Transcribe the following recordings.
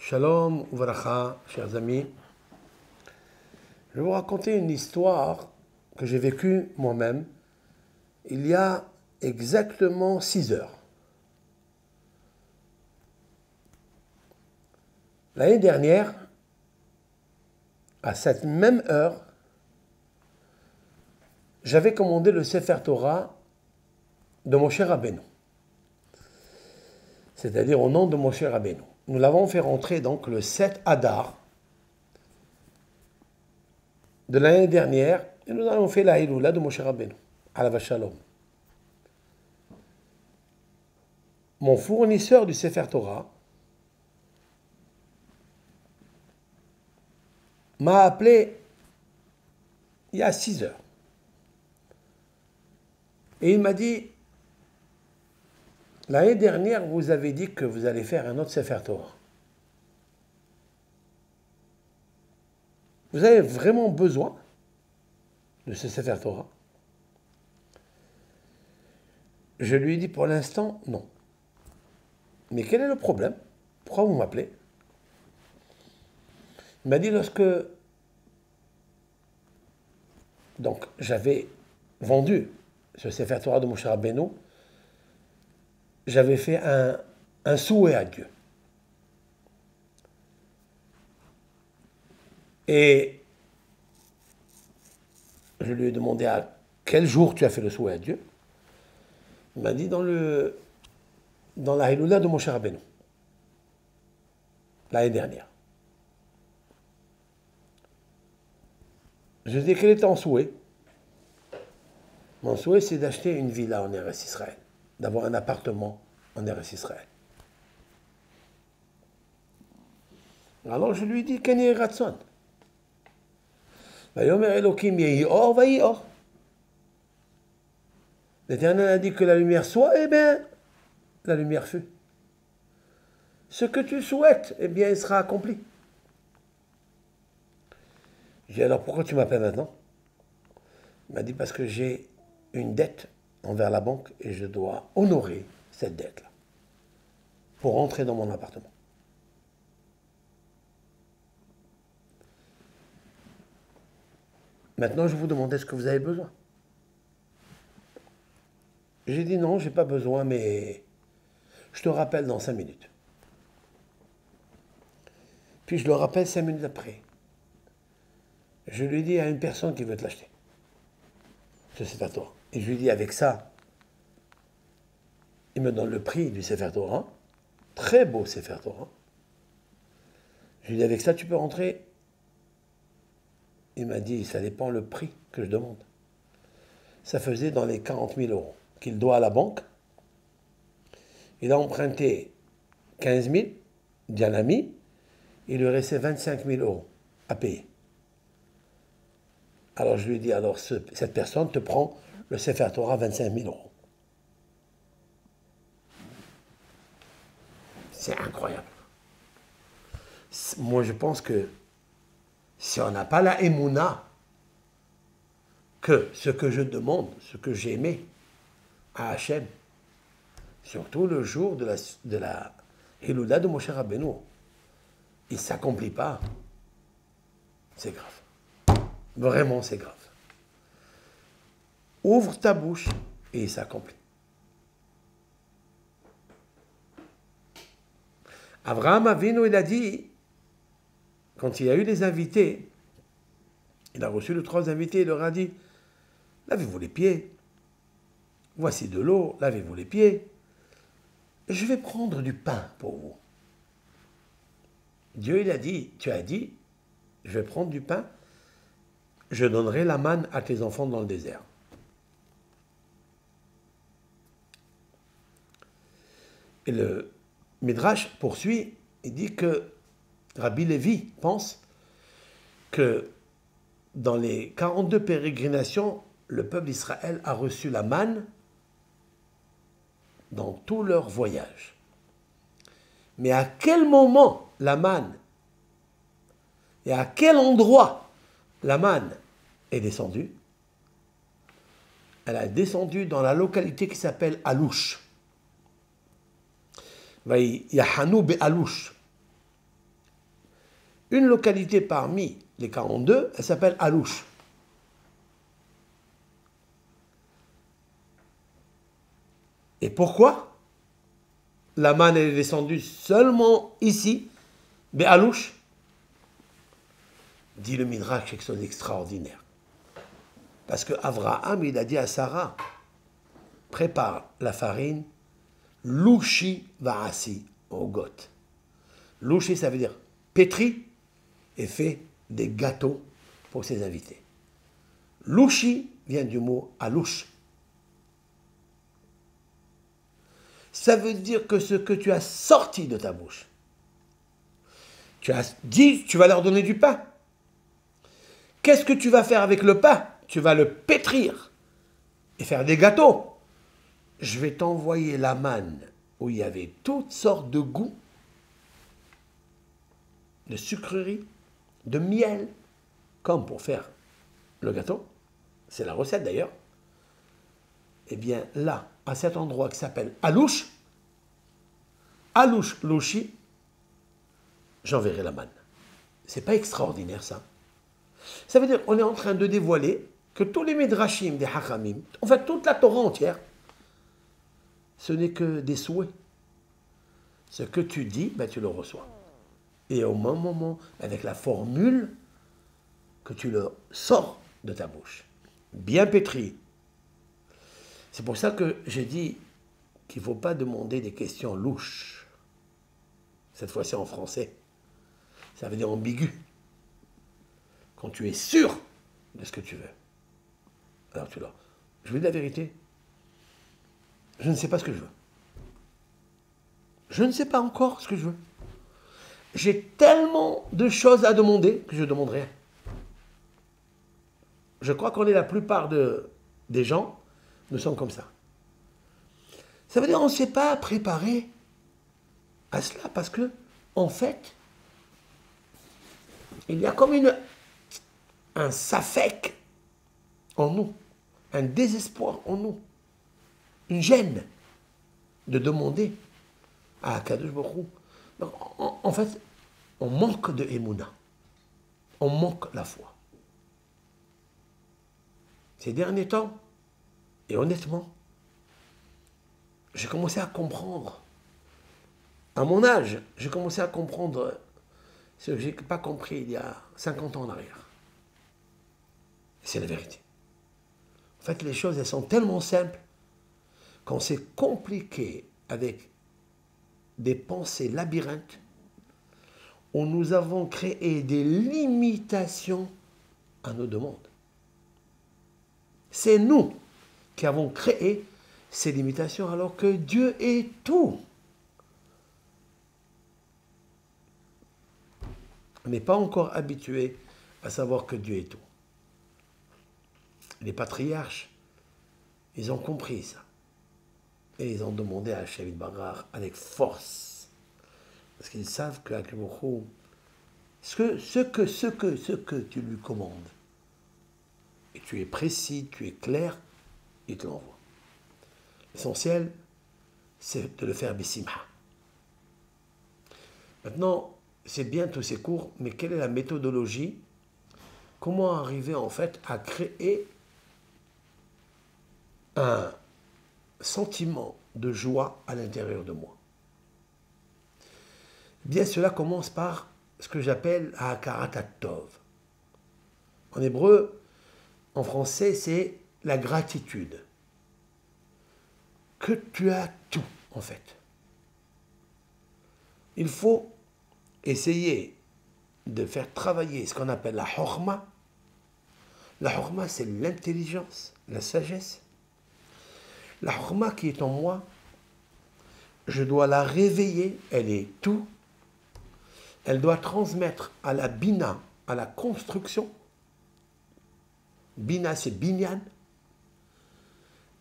Shalom uvracha, chers amis. Je vais vous raconter une histoire que j'ai vécue moi-même il y a exactement 6 heures. L'année dernière, à cette même heure, j'avais commandé le Sefer Torah de Moshe Rabbeinu, c'est-à-dire au nom de Moshe Rabbeinu. Nous l'avons fait rentrer donc le 7 Adar de l'année dernière et nous avons fait la Hiloula de Moshe Rabbeinu, Alav Shalom. Mon fournisseur du Sefer Torah m'a appelé il y a 6 heures. Et il m'a dit, l'année dernière, vous avez dit que vous allez faire un autre Sefer Torah. Vous avez vraiment besoin de ce Sefer Torah? Je lui ai dit pour l'instant, non. Mais quel est le problème? Pourquoi vous m'appelez? Il m'a dit lorsque donc j'avais vendu ce Sefer Torah de Moshe Rabbeinu, j'avais fait un souhait à Dieu. Et je lui ai demandé à quel jour tu as fait le souhait à Dieu. Il m'a dit dans la Hiloula de Moshe Rabbeinu, l'année dernière. Je lui ai dit quel était ton souhait? Mon souhait, c'est d'acheter une villa en Eretz Israël, d'avoir un appartement en Eretz Israël. Alors je lui ai dit, Keni Ratson. L'Éternel a dit que la lumière soit, eh bien, la lumière fut. Ce que tu souhaites, eh bien, il sera accompli. J'ai dit, alors pourquoi tu m'appelles maintenant? Il m'a dit, parce que j'ai une dette envers la banque et je dois honorer cette dette-là pour rentrer dans mon appartement. Maintenant, je vous demande, est-ce que vous avez besoin? J'ai dit non, je n'ai pas besoin, mais je te rappelle dans 5 minutes. Puis je le rappelle 5 minutes après. Je lui dis à une personne qui veut te l'acheter. Ce Sefer Torah. Et je lui dis avec ça, il me donne le prix du Sefer Torah. Très beau Sefer Torah. Je lui dis avec ça, tu peux rentrer. Il m'a dit, ça dépend le prix que je demande. Ça faisait dans les 40 000 euros qu'il doit à la banque. Il a emprunté 15 000, Dianami, il lui restait 25 000 euros à payer. Alors je lui ai dit, alors cette personne te prend le Sefer Torah 25 000 euros. C'est incroyable. Moi je pense que si on n'a pas la émouna, que ce que je demande, ce que j'aimais à Hachem, surtout le jour de la Hiloula de Moshe Rabbeinu, il ne s'accomplit pas, c'est grave. Vraiment, c'est grave. Ouvre ta bouche et il s'accomplit. Abraham Avinu, il a dit, quand il y a eu les invités, il a reçu les 3 invités, il leur a dit, lavez-vous les pieds, voici de l'eau, lavez-vous les pieds, je vais prendre du pain pour vous. Dieu, il a dit, tu as dit, je vais prendre du pain, je donnerai la manne à tes enfants dans le désert. Et le Midrash poursuit, il dit que Rabbi Lévi pense que dans les 42 pérégrinations, le peuple d'Israël a reçu la manne dans tout leur voyage. Mais à quel moment la manne et à quel endroit la manne est descendue? Elle a descendu dans la localité qui s'appelle Alouche. Yahanu be Alouche. Une localité parmi les 42, elle s'appelle Alouche. Et pourquoi la manne est descendue seulement ici, mais Alouche? Dit le Midrash, quelque chose d'extraordinaire. Parce que Abraham, il a dit à Sarah, prépare la farine, louchi vaasi au goth. Louchi, ça veut dire pétri et fait des gâteaux pour ses invités. Louchi vient du mot alouche. Ça veut dire que ce que tu as sorti de ta bouche, tu as dit, tu vas leur donner du pain. Qu'est-ce que tu vas faire avec le pain? Tu vas le pétrir et faire des gâteaux. Je vais t'envoyer la manne où il y avait toutes sortes de goûts, de sucreries, de miel, comme pour faire le gâteau. C'est la recette d'ailleurs. Eh bien là, à cet endroit qui s'appelle Alouche, Alouche Louchi, j'enverrai la manne. C'est pas extraordinaire ça? Ça veut dire qu'on est en train de dévoiler que tous les Midrashim des Hachamim, en fait toute la Torah entière, ce n'est que des souhaits. Ce que tu dis, ben, tu le reçois. Et au même moment, avec la formule que tu le sors de ta bouche, bien pétri. C'est pour ça que j'ai dit qu'il ne faut pas demander des questions louches. Cette fois-ci en français. Ça veut dire ambigu. Quand tu es sûr de ce que tu veux. Alors tu l'as. Je veux dire la vérité. Je ne sais pas ce que je veux. Je ne sais pas encore ce que je veux. J'ai tellement de choses à demander que je ne demande rien. Je crois qu'on est la plupart des gens, nous sommes comme ça. Ça veut dire qu'on ne s'est pas préparé à cela parce que, en fait, il y a comme un safek en nous, un désespoir en nous, une gêne de demander à Akadosh Baruch Hu. En fait, on manque de Emouna. On manque la foi. Ces derniers temps, et honnêtement, j'ai commencé à comprendre. À mon âge, j'ai commencé à comprendre ce que je n'ai pas compris il y a 50 ans en arrière. C'est la vérité. En fait, les choses, elles sont tellement simples quand c'est compliqué avec des pensées labyrinthes où nous avons créé des limitations à nos demandes. C'est nous qui avons créé ces limitations alors que Dieu est tout. On n'est pas encore habitué à savoir que Dieu est tout. Les patriarches, ils ont compris ça. Et ils ont demandé à Hachem Barar avec force. Parce qu'ils savent que ce que tu lui commandes, et tu es précis, tu es clair, il te l'envoie. L'essentiel, c'est de le faire bissimha. Maintenant, c'est bien tous ces cours, mais quelle est la méthodologie? Comment arriver en fait à créer un sentiment de joie à l'intérieur de moi? Bien, cela commence par ce que j'appelle Hakarat Tov. En hébreu, en français, c'est la gratitude. Que tu as tout, en fait. Il faut essayer de faire travailler ce qu'on appelle la Chorma. La Chorma, c'est l'intelligence, la sagesse. La Chorma qui est en moi, je dois la réveiller, elle est tout. Elle doit transmettre à la Bina, à la construction. Bina, c'est Binyan.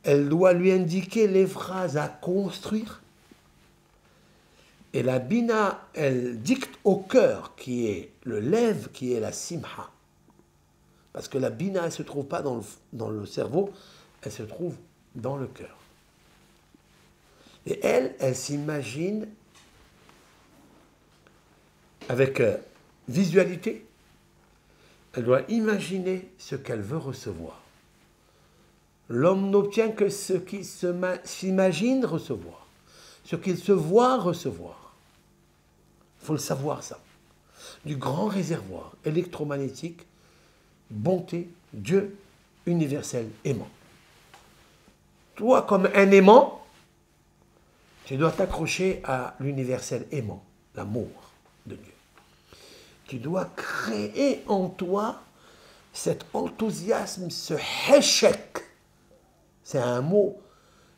Elle doit lui indiquer les phrases à construire. Et la Bina, elle dicte au cœur, qui est le lève, qui est la Simha. Parce que la Bina, elle ne se trouve pas dans le cerveau, elle se trouve dans le cœur. Et elle s'imagine avec visualité, elle doit imaginer ce qu'elle veut recevoir. L'homme n'obtient que ce qu'il s'imagine recevoir, ce qu'il se voit recevoir. Il faut le savoir, ça. Du grand réservoir électromagnétique, bonté, Dieu universel aimant. Toi, comme un aimant, tu dois t'accrocher à l'universel aimant, l'amour de Dieu. Tu dois créer en toi cet enthousiasme, ce heshek. C'est un mot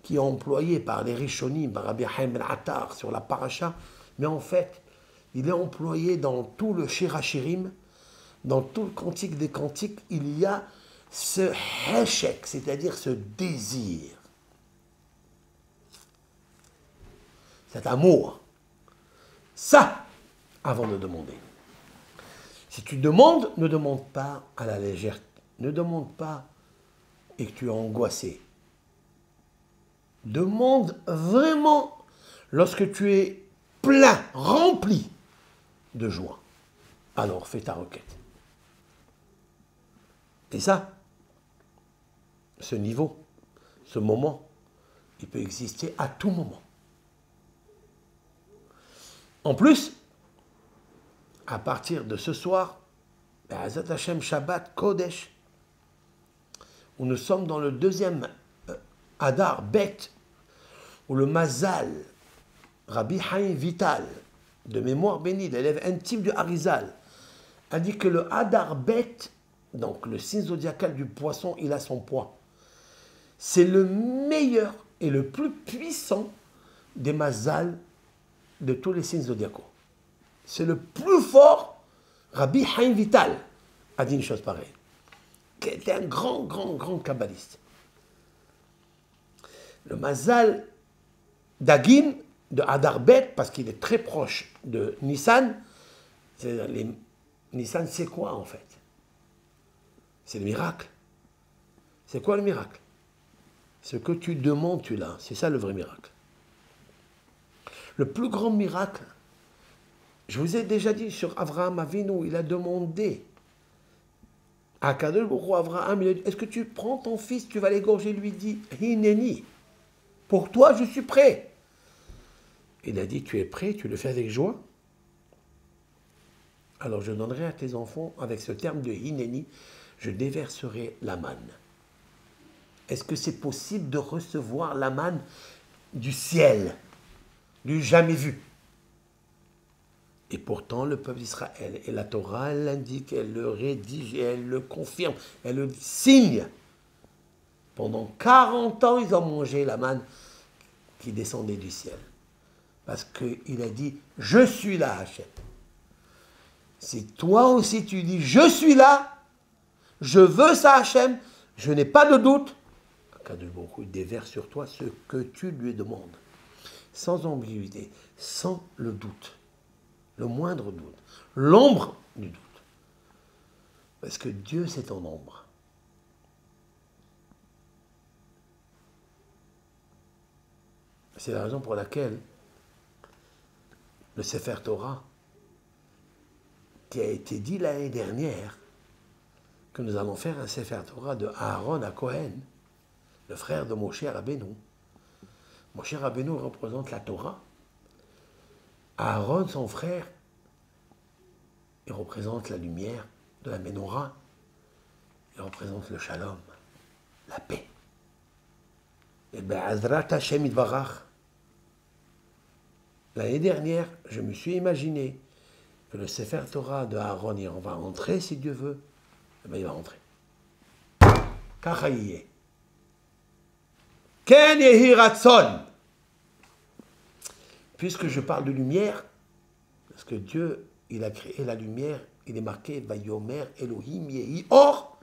qui est employé par les Rishonim, par Rabbi Haim al-Attar sur la paracha, mais en fait, il est employé dans tout le Shirachirim, dans tout le Cantique des Cantiques, il y a ce heshek, c'est-à-dire ce désir, cet amour. Ça, avant de demander. Si tu demandes, ne demande pas à la légère, ne demande pas et que tu es angoissé. Demande vraiment lorsque tu es plein, rempli de joie. Alors fais ta requête. Et ça, ce niveau, ce moment, il peut exister à tout moment. En plus, à partir de ce soir, Be'ezrat Hashem Shabbat Kodesh, où nous sommes dans le deuxième Adar Bet, où le Mazal, Rabbi Haim Vital, de mémoire bénie, l'élève intime du Harizal, a dit que le Adar Bet, donc le signe zodiacal du poisson, il a son poids. C'est le meilleur et le plus puissant des Mazal de tous les signes zodiacaux. C'est le plus fort. Rabbi Haim Vital a dit une chose pareille, qui était un grand kabbaliste. Le Mazal d'Agim, de Adar Bet, parce qu'il est très proche de Nissan, Nissan, c'est quoi en fait? C'est le miracle. C'est quoi le miracle? Ce que tu demandes, tu l'as. C'est ça le vrai miracle. Le plus grand miracle, je vous ai déjà dit sur Abraham Avinu, il a demandé à Kadosh Baruch Hu, Abraham, il a dit, est-ce que tu prends ton fils, tu vas l'égorger? Il lui dit, Hineni, pour toi je suis prêt. Il a dit, tu es prêt, tu le fais avec joie? Alors je donnerai à tes enfants, avec ce terme de Hineni, je déverserai la manne. Est-ce que c'est possible de recevoir la manne du ciel, du jamais vu? Et pourtant, le peuple d'Israël, et la Torah, elle l'indique, elle le rédige, elle le confirme, elle le signe. Pendant 40 ans, ils ont mangé la manne qui descendait du ciel. Parce qu'il a dit, je suis là, Hachem. Si toi aussi tu dis, je suis là, je veux ça, Hachem, je n'ai pas de doute, Kadosh Baruch Hu déverse sur toi ce que tu lui demandes. Sans ambiguïté, sans le doute. Le moindre doute. L'ombre du doute. Parce que Dieu, c'est en ombre. C'est la raison pour laquelle le Sefer Torah, qui a été dit l'année dernière, que nous allons faire un Sefer Torah de Aaron à Cohen, le frère de Moshe Rabbeinu. Moshe Rabbeinu représente la Torah. Aaron, son frère, il représente la lumière de la Menorah. Il représente le Shalom, la paix. Et Be'ezrat Hashem Yitbarach, l'année dernière, je me suis imaginé que le Sefer Torah de Aaron, il va rentrer si Dieu veut. Eh bien, il va rentrer. Kachaïye. Ken yehi ratson. Puisque je parle de lumière, parce que Dieu, il a créé la lumière, il est marqué Vayomer Elohim yehi or.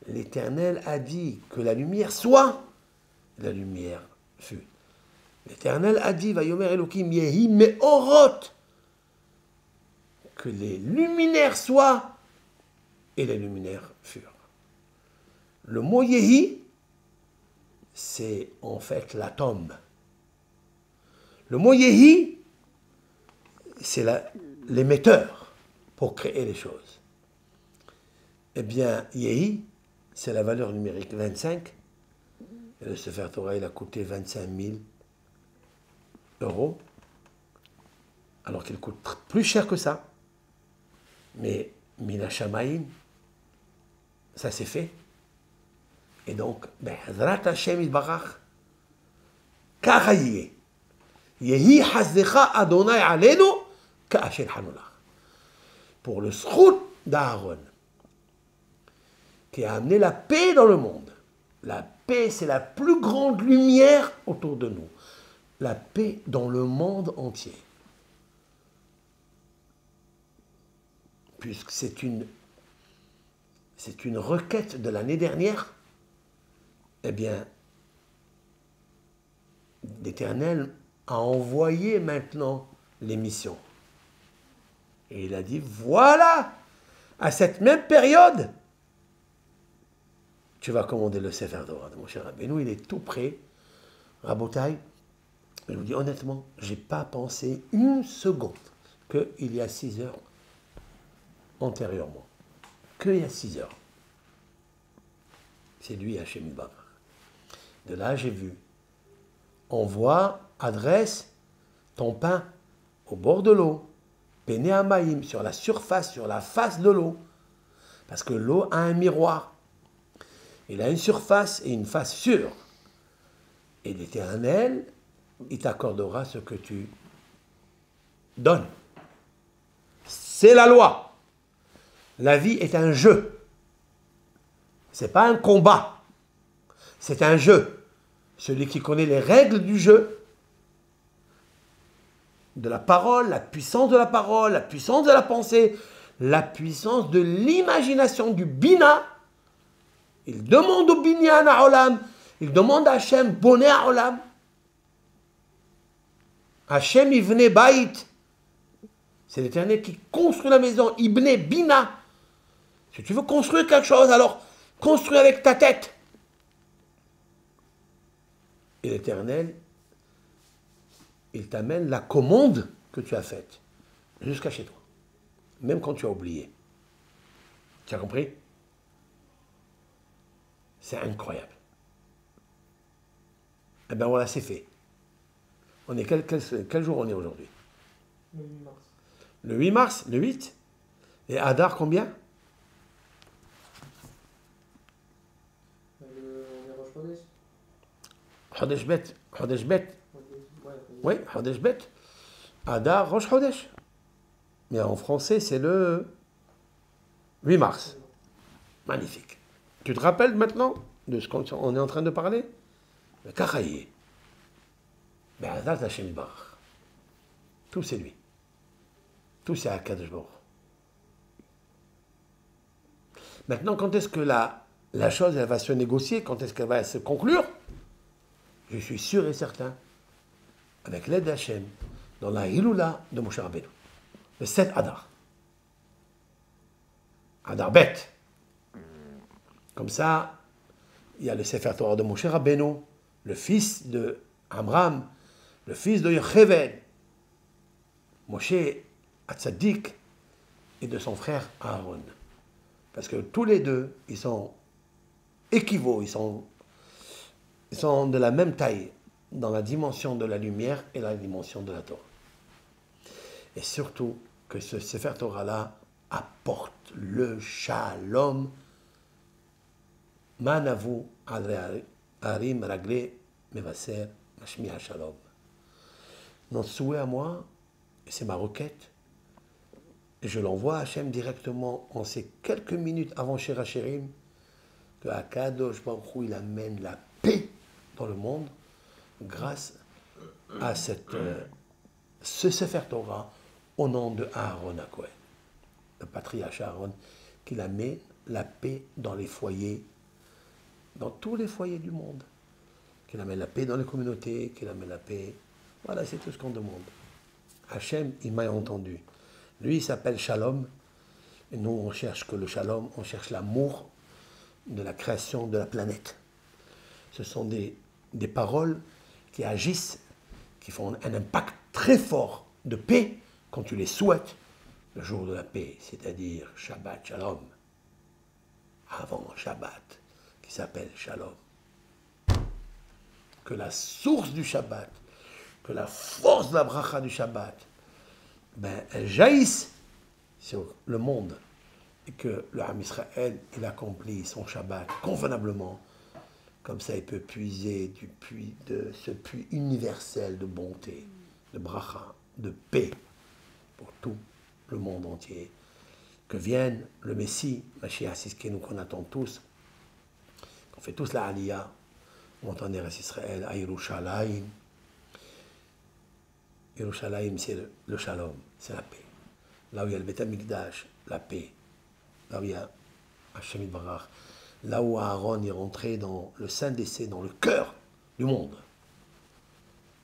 L'Éternel a dit que la lumière soit, la lumière fut. L'Éternel a dit Vayomer Elohim yehi meorot, que les luminaires soient, et les luminaires furent. Le mot yehi, c'est en fait l'atome. Le mot yehi, c'est l'émetteur. pour créer les choses. Eh bien, Yehi, c'est la valeur numérique 25. Et le Sefer Torah, il a coûté 25 000 euros. Alors qu'il coûte plus cher que ça. Mais Mina Shamaim, ça s'est fait. Et donc, Be'ezrat Hashem Yitbarach, kach yeh. Yehi hasdecha Adonai alenu, ka'asher hanolach. Pour le zchut d'Aaron, qui a amené la paix dans le monde. La paix, c'est la plus grande lumière autour de nous. La paix dans le monde entier. Puisque c'est une requête de l'année dernière, eh bien, l'Éternel a envoyé maintenant les missions. Et il a dit, voilà, à cette même période, tu vas commander le Sefer Torah de mon cher Rabbeinu, il est tout prêt. Rabotai, je vous dis honnêtement, je n'ai pas pensé une seconde qu'il y a 6 heures antérieurement. Qu'il y a 6 heures. C'est lui, Hachem Yitbarach. De là, j'ai vu. Envoie, adresse ton pain au bord de l'eau. Péné Amaïm, sur la surface, sur la face de l'eau. Parce que l'eau a un miroir. Il a une surface et une face sûre. Et l'Éternel, il t'accordera ce que tu donnes. C'est la loi. La vie est un jeu. Ce n'est pas un combat. C'est un jeu. Celui qui connaît les règles du jeu, de la parole, la puissance de la parole, la puissance de la pensée, la puissance de l'imagination, du bina. Il demande au binyan à Olam, il demande à Hachem, bonnet à Olam. Hachem Ivne Bait. C'est l'Éternel qui construit la maison, Ibne Bina. Si tu veux construire quelque chose, alors construis avec ta tête. Et l'Éternel, il t'amène la commande que tu as faite jusqu'à chez toi. Même quand tu as oublié. Tu as compris? C'est incroyable. Eh bien voilà, c'est fait. On est quel jour on est aujourd'hui? Le 8 mars. Le 8 mars, le 8. Et Adar, combien? On est Rosh Chodesh. Chodesh Bet. Chodesh Bet. Ouais, Oui, Chodesh Bet. Adar, Rosh Chodesh. Mais en français, c'est le 8 mars. Magnifique. Tu te rappelles maintenant de ce qu'on est en train de parler? Le Kachaïe. Be'ezrat Hashem Yitbarach. Tout c'est lui. Tout c'est Akadosh Baruch. Maintenant, quand est-ce que la chose elle va se négocier? Quand est-ce qu'elle va se conclure? Je suis sûr et certain, avec l'aide d'Hachem, dans la Hiloula de Moshe Rabbeinu, le 7 Adar. Adar Bet. Comme ça, il y a le Sefer Torah de Moshe Rabbeinu, le fils de Amram, le fils de Yocheved, Moshe Hatzadik, et de son frère Aaron. Parce que tous les deux, ils sont équivaux, ils sont de la même taille dans la dimension de la lumière et la dimension de la Torah. Et surtout que ce Sefer Torah-là apporte le shalom. Manavu arim ragle mevaser mashmi shalom. Notre souhait à moi, et c'est ma requête, et je l'envoie à Hachem directement en ces quelques minutes avant Shir HaShirim, que Akadosh Baruch Hu, il amène la paix dans le monde grâce à ce Sefer Torah au nom de Aaron HaKohen, le patriarche Aaron, qu'il amène la paix dans les foyers, dans tous les foyers du monde, qu'il amène la paix dans les communautés, qu'il amène la paix. Voilà, c'est tout ce qu'on demande. Hachem, il m'a entendu. Lui, il s'appelle Shalom, et nous, on cherche que le Shalom, on cherche l'amour de la création de la planète. Ce sont des paroles qui agissent, qui font un impact très fort de paix quand tu les souhaites le jour de la paix, c'est-à-dire Shabbat Shalom, avant Shabbat, qui s'appelle Shalom. Que la source du Shabbat, que la force de la bracha du Shabbat, elle jaillisse sur le monde et que le Ham Israël, il accomplit son Shabbat convenablement. Comme ça, il peut puiser de ce puits universel de bonté, de bracha, de paix pour tout le monde entier. Que vienne le Messie, Mashiach Siskenu, qu'on attend tous, qu'on fait tous la Aliyah, on entend Eretz Israël, à Yerushalayim. Yerushalayim, c'est le Shalom, c'est la paix. Là où il y a le Beth Amikdash, la paix. Là où il y a Hashem Yitbarach. Là où Aaron est rentré dans le Saint d'essai, dans le cœur du monde.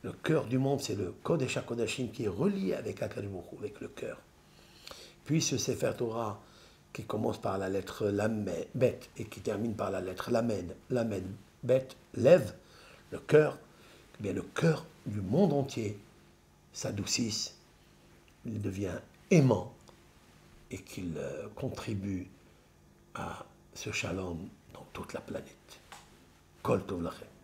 Le cœur du monde, c'est le Kodesh HaKodashim qui est relié avec Akadosh Baruch Hu, avec le cœur. Puis ce Sefer Torah qui commence par la lettre Lamed, Bet, et qui termine par la lettre Lamed, Bet, lève le cœur, eh bien le cœur du monde entier s'adoucisse, il devient aimant et qu'il contribue à ce shalom dans toute la planète. Kol Tov Lachem.